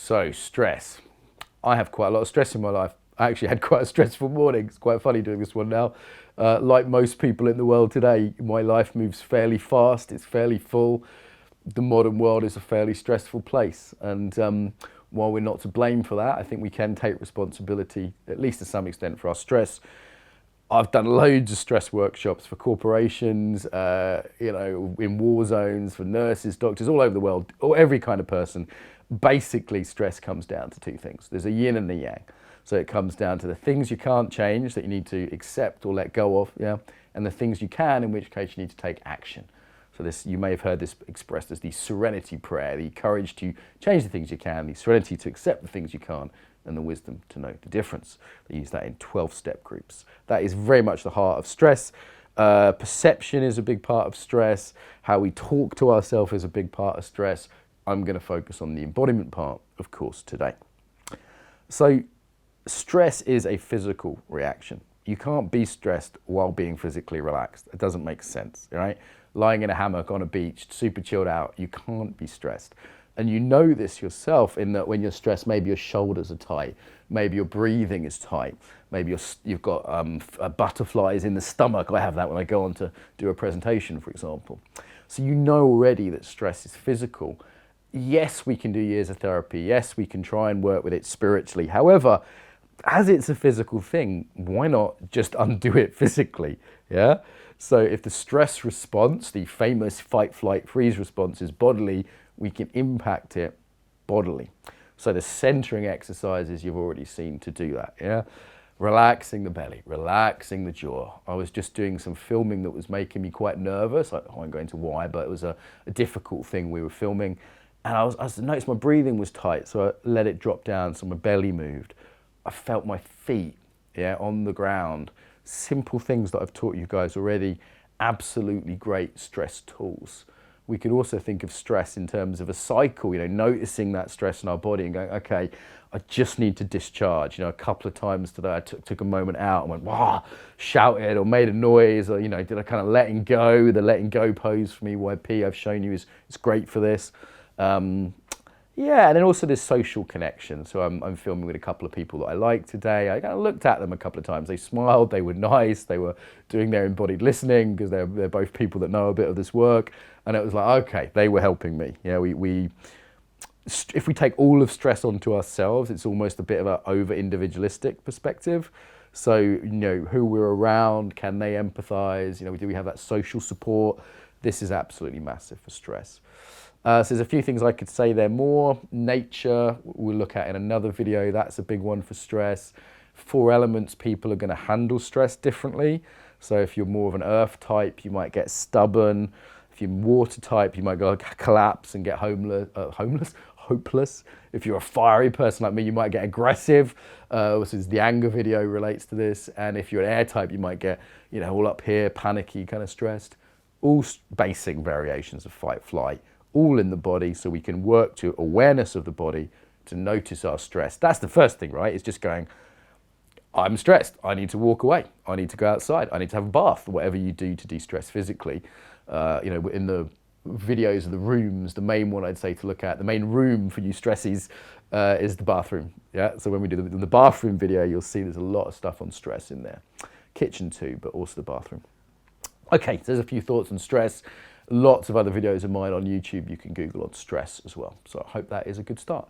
So stress. I have quite a lot of stress in my life. I actually had quite a stressful morning. It's quite funny doing this one now. Like most people in the world today, my life moves fairly fast. It's fairly full. The modern world is a fairly stressful place. And while we're not to blame for that, I think we can take responsibility, at least to some extent, for our stress. I've done loads of stress workshops for corporations, in war zones, for nurses, doctors, all over the world, or every kind of person. Basically, stress comes down to two things. There's a yin and a yang. So it comes down to the things you can't change that you need to accept or let go of, and the things you can, in which case you need to take action. So this, you may have heard this expressed as the serenity prayer, the courage to change the things you can, the serenity to accept the things you can't, and the wisdom to know the difference. They use that in 12-step groups. That is very much the heart of stress. Perception is a big part of stress. How we talk to ourselves is a big part of stress. I'm going to focus on the embodiment part, of course, today. So stress is a physical reaction. You can't be stressed while being physically relaxed. It doesn't make sense, right? Lying in a hammock on a beach, super chilled out, you can't be stressed. And you know this yourself in that when you're stressed, maybe your shoulders are tight, maybe your breathing is tight, maybe you've got butterflies in the stomach. I have that when I go on to do a presentation, for example. So you know already that stress is physical. Yes, we can do years of therapy. Yes, we can try and work with it spiritually. However, as it's a physical thing, why not just undo it physically? Yeah. So if the stress response, the famous fight, flight, freeze response is bodily, we can impact it bodily. So the centering exercises you've already seen to do that. Yeah. Relaxing the belly, relaxing the jaw. I was just doing some filming that was making me quite nervous. I won't go into why, but it was a difficult thing we were filming. And I noticed my breathing was tight, so I let it drop down, so my belly moved. I felt my feet, on the ground. Simple things that I've taught you guys already, absolutely great stress tools. We could also think of stress in terms of a cycle, noticing that stress in our body and going, okay, I just need to discharge. A couple of times today I took a moment out and went, wow, shouted or made a noise, or, did I kind of letting go? The letting go pose from EYP I've shown you is great for this. And then also this social connection. So I'm filming with a couple of people that I like today. I kind of looked at them a couple of times. They smiled, they were nice, they were doing their embodied listening because they're both people that know a bit of this work. And it was like, okay, they were helping me. If we take all of stress onto ourselves, it's almost a bit of an over-individualistic perspective. So, who we're around, can they empathize? Do we have that social support? This is absolutely massive for stress. So there's a few things I could say there more. Nature, we'll look at in another video. That's a big one for stress. 4 elements, people are going to handle stress differently. So if you're more of an earth type, you might get stubborn. If you're water type, you might go collapse and get hopeless. If you're a fiery person like me, you might get aggressive. This is the anger video relates to this. And if you're an air type, you might get, all up here, panicky, kind of stressed. All basic variations of fight, flight, all in the body, so we can work to awareness of the body to notice our stress. That's the first thing, right? It's just going, I'm stressed. I need to walk away. I need to go outside. I need to have a bath, whatever you do to de-stress physically. In the videos of the rooms, the main one I'd say to look at, the main room for you stressies is the bathroom. Yeah. So when we do the bathroom video, you'll see there's a lot of stuff on stress in there. Kitchen too, but also the bathroom. Okay, so there's a few thoughts on stress. Lots of other videos of mine on YouTube you can Google on stress as well. So I hope that is a good start.